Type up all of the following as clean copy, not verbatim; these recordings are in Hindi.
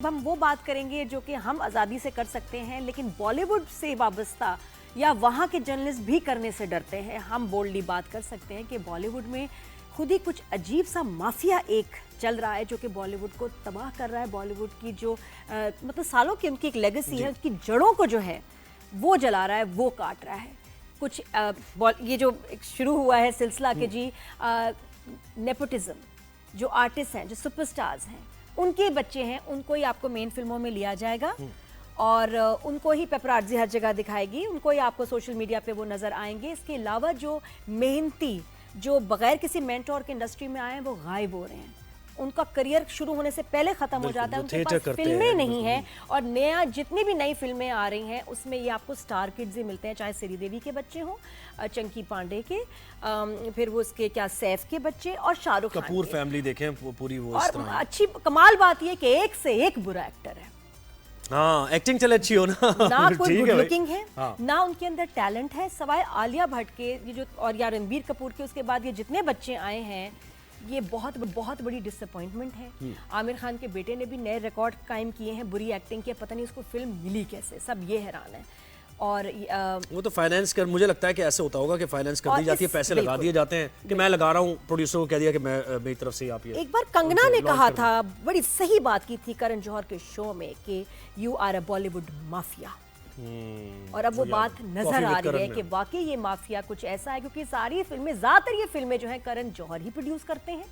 हम वो बात करेंगे जो कि हम आज़ादी से कर सकते हैं, लेकिन बॉलीवुड से वाबस्ता या वहाँ के जर्नलिस्ट भी करने से डरते हैं। हम बोल्डली बात कर सकते हैं कि बॉलीवुड में खुद ही कुछ अजीब सा माफिया एक चल रहा है जो कि बॉलीवुड को तबाह कर रहा है। बॉलीवुड की जो मतलब सालों की उनकी एक लेगेसी है, उसकी जड़ों को जो है वो जला रहा है, वो काट रहा है। कुछ ये जो शुरू हुआ है सिलसिला के जी नेपोटिज्म, जो आर्टिस्ट हैं, जो सुपरस्टार्स हैं, उनके बच्चे हैं, उनको ही आपको मेन फिल्मों में लिया जाएगा और उनको ही पेपराजी हर जगह दिखाएगी, उनको ही आपको सोशल मीडिया पे वो नज़र आएंगे। इसके अलावा जो मेहनती, जो बगैर किसी मेंटोर के इंडस्ट्री में आए हैं, वो गायब हो रहे हैं। उनका करियर शुरू होने से पहले ख़त्म हो जाता है, उनके पास फिल्में नहीं हैं और नया जितनी भी नई फिल्में आ रही हैं उसमें ये आपको स्टार किड्स ही मिलते हैं, चाहे श्रीदेवी के बच्चे हों, चंकी पांडे के, फिर वो उसके क्या सैफ के बच्चे और शाहरुख खान कपूर फैमिली देखें पूरी वो और अच्छी कमाल बात ये कि एक से एक बुरा एक्टर है। हाँ, एक्टिंग चले अच्छी हो ना कोई गुड लुकिंग है, हाँ। ना उनके अंदर टैलेंट है, सवाए आलिया भट्ट के ये जो और या रणबीर कपूर के, उसके बाद ये जितने बच्चे आए हैं ये बहुत बड़ी डिसअपॉइंटमेंट है। आमिर खान के बेटे ने भी नए रिकॉर्ड कायम किए हैं बुरी एक्टिंग के, पता नहीं उसको फिल्म मिली कैसे, सब ये हैरान है। और वो तो फाइनेंस कर, मुझे लगता है कि ऐसे होता होगा कि फाइनेंस कर दी जाती है, पैसे लगा दिए जाते हैं कि मैं लगा रहा हूँ, प्रोड्यूसर को कह दिया कि मैं मेरी तरफ से आप ये। एक बार कंगना ने कहा था, बड़ी सही बात की थी करण जौहर के शो में कि you are a Bollywood mafia, और अब वो बात नजर आ रही है कि वाकई ये माफिया कुछ ऐसा है, क्योंकि सारी फिल्में, ज्यादातर ये फिल्में जो है करण जौहर ही प्रोड्यूस करते हैं।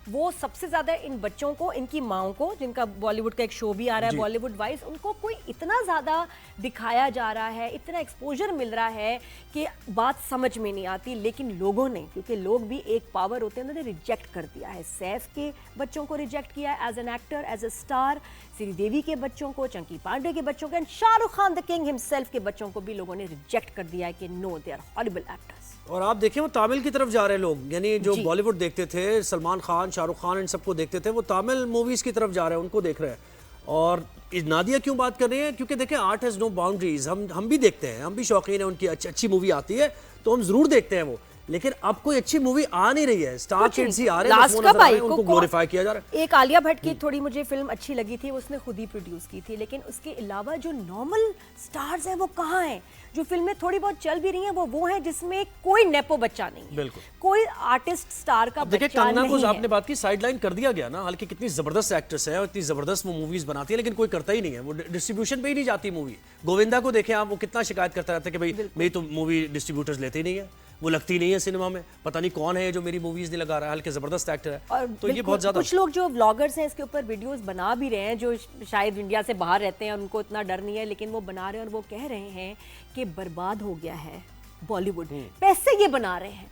वो सबसे ज्यादा इन बच्चों को, इनकी माओं को, जिनका बॉलीवुड का एक शो भी आ रहा है बॉलीवुड वाइज, उनको कोई इतना ज्यादा दिखाया जा रहा है, इतना एक्सपोजर मिल रहा है कि बात समझ में नहीं आती। लेकिन लोगों ने, क्योंकि लोग भी एक पावर होते हैं, उन्होंने रिजेक्ट कर दिया है। सैफ के बच्चों को रिजेक्ट किया है as an actor, as a star, Sridevi के बच्चों को, चंकी पांडे के बच्चों को, and Shahrukh Khan the king himself के बच्चों को भी लोगों ने रिजेक्ट कर दिया है कि no, they are horrible actors. और आप देखिए वो तमिल की तरफ जा रहे हैं लोग, यानी जो बॉलीवुड देखते थे, सलमान खान, शाहरुख खान, इन सबको देखते थे, वो तमिल मूवीज की तरफ जा रहे हैं, उनको देख रहे हैं। और नादिया क्यों बात कर रही है? क्योंकि देखें आर्ट हैज नो बाउंड्रीज, हम भी देखते हैं, हम भी शौकीन हैं उनकी। अच्छी मूवी आती है तो हम जरूर देखते हैं वो, लेकिन अब कोई अच्छी मूवी आ नहीं रही है, स्टार किड्स ही आ रहे हैं, उनको ग्लोरीफाई किया जा रहा है। एक आलिया भट्ट की थोड़ी मुझे फिल्म अच्छी लगी थी, उसने खुद ही प्रोड्यूस की थी, लेकिन उसके अलावा जो नॉर्मल स्टार्स हैं वो कहाँ हैं? जो फिल्में थोड़ी बहुत चल भी रही हैं वो हैं जिसमें कोई नेपो बच्चा नहीं है, बिल्कुल कोई आर्टिस्ट स्टार का बच्चा कंगना नहीं को है। आपने बात की, साइडलाइन कर दिया गया ना, हालांकि कितनी जबरदस्त एक्ट्रेस है और इतनी जबरदस्त वो मूवीज बनाती है, लेकिन कोई करता ही नहीं है, वो डिस्ट्रीब्यूशन पे ही नहीं जाती मूवी। गोविंदा को देखें आप, वो कितना शिकायत करता रहता है कि भाई मेरी तो मूवी डिस्ट्रीब्यूटर्स लेते ही नहीं है, वो लगती नहीं है सिनेमा में, पता नहीं कौन है जो मेरी मूवीज नहीं लगा रहा है, हल्के जबरदस्त एक्टर है। और तो ये बहुत ज्यादा कुछ लोग जो व्लॉगर्स हैं इसके ऊपर वीडियोस बना भी रहे हैं, जो शायद इंडिया से बाहर रहते हैं, उनको इतना डर नहीं है, लेकिन वो बना रहे हैं और वो कह रहे हैं कि बर्बाद हो गया है बॉलीवुड, पैसे ये बना रहे हैं,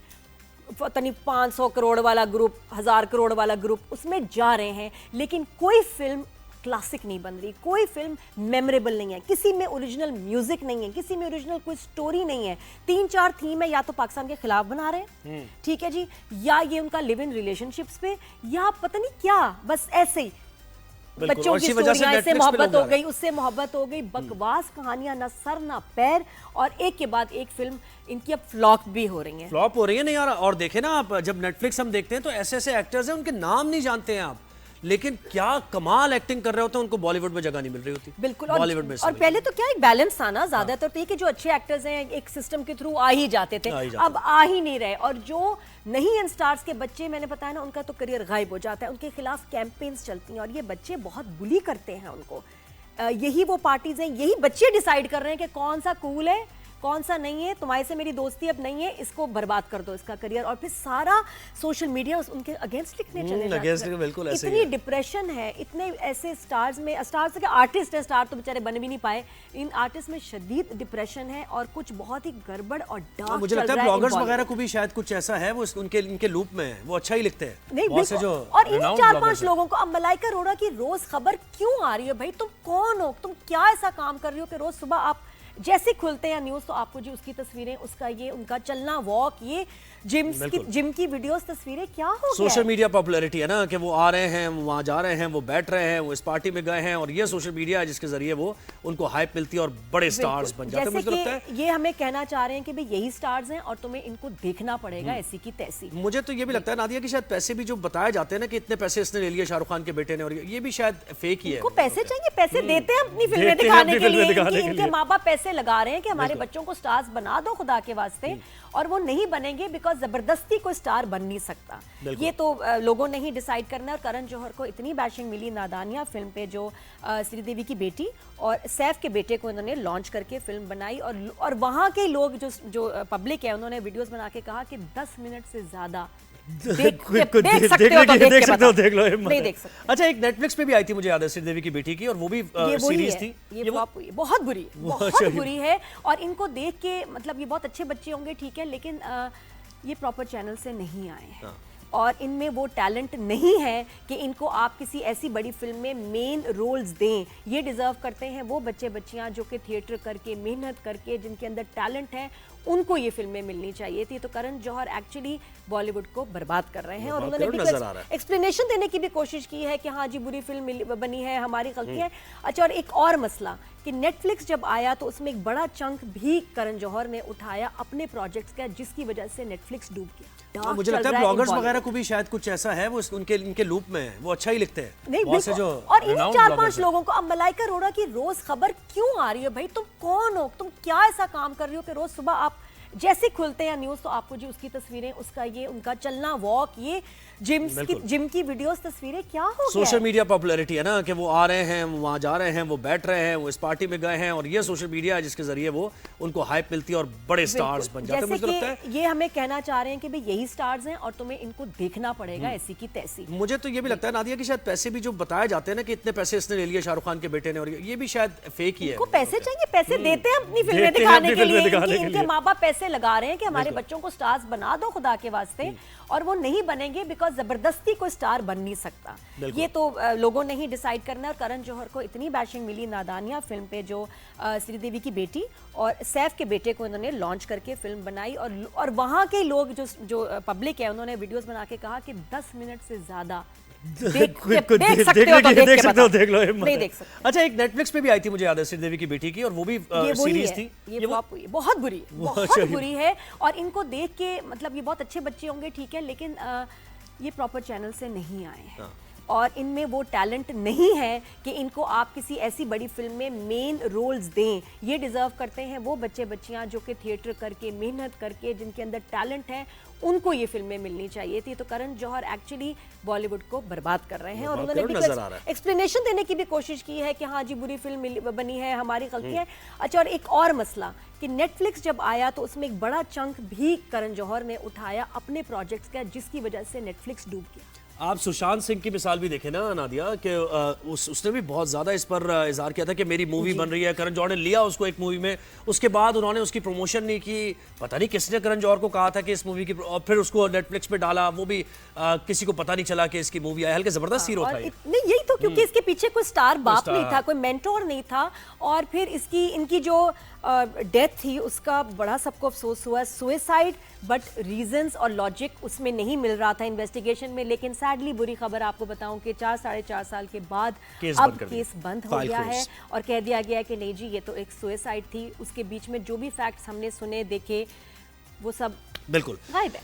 पता नहीं 500 करोड़ वाला ग्रुप, 1000 करोड़ वाला ग्रुप, उसमें जा रहे हैं, लेकिन कोई फिल्म क्लासिक नहीं बन रही, कोई फिल्म मेमोरेबल नहीं है, किसी में ओरिजिनल म्यूजिक नहीं है, किसी में ओरिजिनल कोई स्टोरी नहीं है। 3-4 थीम है, या तो पाकिस्तान के खिलाफ बना रहे हैं, ठीक है जी, या ये उनका लिव इन रिलेशनशिप्स पे, या पता नहीं क्या, बस ऐसे ही बच्चों की स्टोरियां, इससे मोहब्बत हो गई, उससे मोहब्बत हो गई, बकवास कहानियां, ना सर ना पैर, और एक के बाद एक फिल्म इनकी अब फ्लॉप भी हो रही है, फ्लॉप हो रही है। नहीं यार, और देखे ना आप, जब नेटफ्लिक्स हम देखते हैं तो ऐसे ऐसे एक्टर्स हैं, उनके नाम नहीं जानते हैं आप, लेकिन क्या कमाल एक्टिंग कर रहे होते हैं, उनको बॉलीवुड में जगह नहीं मिल रही होती। बिल्कुल, बॉलीवुड में और पहले तो क्या एक बैलेंस था ना, ज्यादातर तो ये कि जो अच्छे एक्टर्स हैं एक सिस्टम के थ्रू आ ही जाते थे, अब आ ही नहीं रहे, और जो नहीं इन स्टार्स के बच्चे, मैंने बताया ना, उनका तो करियर गायब हो जाता है, उनके खिलाफ कैंपेन्स चलती हैं और ये बच्चे बहुत बुली करते हैं उनको। यही वो पार्टीज हैं, यही बच्चे डिसाइड कर रहे हैं कि कौन सा कूल है, कौन सा नहीं है, तुम्हारे से मेरी दोस्ती अब नहीं है, इसको बर्बाद कर दो, इसका करियर, और फिर सारा सोशल मीडिया उनके अगेंस्ट लिखने चले जाते हैं। बिल्कुल ऐसे इतनी डिप्रेशन है, इतने ऐसे स्टार्स में, स्टार्स के आर्टिस्ट है, स्टार तो बेचारे बन भी नहीं पाए, इन आर्टिस्ट में शदीद डिप्रेशन है और कुछ बहुत ही गड़बड़ और डार्क। मुझे लगता है ब्लॉगर्स वगैरह को भी शायद कुछ ऐसा है, वो इनके लूप में है, वो अच्छा ही लिखते हैं। नहीं, और इन 4-5 लोगों को, अब मलाइका अरोड़ा की रोज खबर क्यों आ रही है? भाई तुम कौन हो? तुम क्या ऐसा काम कर रही हो कि रोज सुबह आप जैसे खुलते हैं न्यूज तो आपको जी उसकी तस्वीरें, उसका ये उनका चलना, वॉक, ये जिम की वीडियोस, तस्वीरें, क्या हो गया सोशल मीडिया पॉपुलैरिटी है ना कि वो आ रहे हैं, वहाँ जा रहे हैं, वो बैठ रहे हैं, वो इस पार्टी में गए हैं, और ये सोशल मीडिया है जिसके जरिए वो उनको हाइप मिलती है और बड़े स्टार्स बन जाते हैं। मुझे लगता है ये हमें कहना चाह रहे हैं कि भाई यही स्टार्स हैं और तुम्हें इनको देखना पड़ेगा ऐसी की तैसी। मुझे तो ये भी लगता है नादिया कि शायद पैसे भी जो बताए जाते हैं ना कि इतने पैसे इसने ले लिए शाहरुख खान के बेटे ने, और ये भी शायद फेक ही है। इनको पैसे चाहिए, पैसे देते हैं अपनी फिल्में दिखाने के लिए, इनके माँ बाप पैसे लगा रहे हैं कि हमारे बच्चों को स्टार्स बना दो खुदा के वास्ते, और वो नहीं बनेंगे बिकॉज जबरदस्ती कोई स्टार बन नहीं सकता। ये तो लोगों ने ही डिसाइड करना है। और करण जौहर को इतनी बैशिंग मिली नादानिया फिल्म पे, जो श्रीदेवी की बेटी और सैफ के बेटे को इन्होंने लॉन्च करके फिल्म बनाई, और वहां के लोग जो पब्लिक है उन्होंने वीडियोस बना के कहा कि 10 मिनट से ज्यादा देख सकते हो तो देख लो, नहीं देख सकते। अच्छा, एक नेटफ्लिक्स पे भी आई थी, मुझे याद है, श्रीदेवी की बेटी की, और वो भी सीरीज थी। ये बहुत बुरी है। और इनको देख के मतलब ये बहुत अच्छे बच्चे होंगे, ठीक है, लेकिन ये प्रॉपर चैनल से नहीं आए हैं और इनमें वो टैलेंट नहीं है कि इनको आप किसी ऐसी बड़ी फिल्म में मेन रोल्स दें। ये डिजर्व करते हैं वो बच्चे बच्चियां जो कि थिएटर करके, मेहनत करके, जिनके अंदर टैलेंट है, उनको ये फिल्में मिलनी चाहिए थी। तो करण जौहर एक्चुअली बॉलीवुड को बर्बाद कर रहे हैं, और उन्होंने एक्सप्लेनेशन देने की भी कोशिश की है कि हाँ जी बुरी फिल्म बनी है, हमारी गलती है। अच्छा, और एक और मसला कि नेटफ्लिक्स जब आया तो उसमें एक बड़ा चंक भी करण जौहर ने उठाया अपने प्रोजेक्ट्स का, जिसकी वजह से नेटफ्लिक्स डूब गया। मुझे लगता है ब्लॉगर्स वगैरह को भी शायद कुछ ऐसा है, वो इनके लूप में है, वो अच्छा ही लिखते हैं। नहीं, जो और इन 4-5 लोगों को, अब मलाइका अरोड़ा की रोज खबर क्यों आ रही है? भाई तुम कौन हो? तुम क्या ऐसा काम कर रही हो कि रोज सुबह आप जैसे खुलते हैं न्यूज तो आपको जी उसकी तस्वीरें, उसका ये उनका चलना, वॉक, ये जिम की वीडियोस, तस्वीरें, क्या हो गया? सोशल मीडिया पॉपुलैरिटी है ना कि वो आ रहे हैं, वहाँ जा रहे हैं, वो बैठ रहे हैं, वो इस पार्टी में गए हैं, और ये सोशल मीडिया है जिसके जरिए वो उनको हाइप मिलती है और बड़े स्टार्स बन जाते हैं। मुझे लगता है ये हमें कहना चाह रहे हैं कि भाई यही स्टार्स हैं और तुम्हें इनको देखना पड़ेगा ऐसी की तैसी। मुझे तो ये भी लगता है नादिया कि शायद पैसे भी जो बताए जाते हैं ना कि इतने पैसे इसने ले लिए शाहरुख खान के बेटे ने, और ये भी शायद फेक ही है। इनको पैसे चाहिए, पैसे देते हैं अपनी फिल्में दिखाने के लिए, इनके माँ बाप पैसे लगा रहे हैं कि हमारे बच्चों को स्टार्स बना दो खुदा के वास्ते, और वो नहीं बनेंगे बिकॉज जबरदस्ती कोई स्टार बन नहीं सकता। ये तो लोगों ने ही डिसाइड करना है। और करण जौहर को इतनी बैशिंग मिली नादानिया फिल्म पे, जो श्रीदेवी की बेटी और सैफ के बेटे को इन्होंने लॉन्च करके फिल्म बनाई, और वहां के लोग जो पब्लिक है उन्होंने वीडियोस बना के कहा कि 10 मिनट से ज्यादा देख सकते हो तो देख लो, नहीं देख सकते। अच्छा, एक नेटफ्लिक्स पे भी आई थी, मुझे याद है, श्रीदेवी की बेटी की, और वो भी सीरीज थी। ये बहुत बुरी है। और इनको देख के मतलब ये बहुत अच्छे बच्चे होंगे, ठीक है, लेकिन ये प्रॉपर चैनल से नहीं आए हैं और इनमें वो टैलेंट नहीं है कि इनको आप किसी ऐसी बड़ी फिल्म में मेन रोल्स दें। ये डिजर्व करते हैं वो बच्चे बच्चियां जो कि थिएटर करके, मेहनत करके, जिनके अंदर टैलेंट है, उनको ये फिल्में मिलनी चाहिए थी। तो करण जौहर एक्चुअली बॉलीवुड को बर्बाद कर रहे हैं, और उन्होंने एक्सप्लेनेशन देने की भी कोशिश की है कि हाँ जी बुरी फिल्म बनी है, हमारी गलती है। अच्छा, और एक और मसला कि नेटफ्लिक्स जब आया तो उसमें एक बड़ा चंक भी करण जौहर ने उठाया अपने प्रोजेक्ट्स का, जिसकी वजह से नेटफ्लिक्स डूब गया। आप सुशांत सिंह की मिसाल भी देखें ना नादिया कि उसने भी बहुत ज़्यादा इस पर इजहार किया था कि मेरी मूवी बन रही है। करण जौहर ने लिया उसको एक मूवी में, उसके बाद उन्होंने उसकी प्रमोशन नहीं की। पता नहीं किसने करण जौहर को कहा था कि इस मूवी की, और फिर उसको नेटफ्लिक्स पे डाला, वो भी किसी को पता नहीं चला कि इसकी मूवी आई। हल्के ज़बरदस्त हीरो था नहीं, यही तो, क्योंकि इसके पीछे कोई स्टार बाप नहीं था, कोई मेंटोर नहीं था, और फिर इनकी जो डेथ थी उसका बड़ा सबको अफसोस हुआ। सुसाइड, बट रीजंस और लॉजिक उसमें नहीं मिल रहा था इन्वेस्टिगेशन में। लेकिन सैडली बुरी खबर आपको बताऊं कि 4-4.5 साल के बाद अब केस बंद हो गया है और कह दिया गया है कि नहीं जी ये तो एक सुसाइड थी। उसके बीच में जो भी फैक्ट्स हमने सुने, देखे, वो सब बिल्कुल गायब है।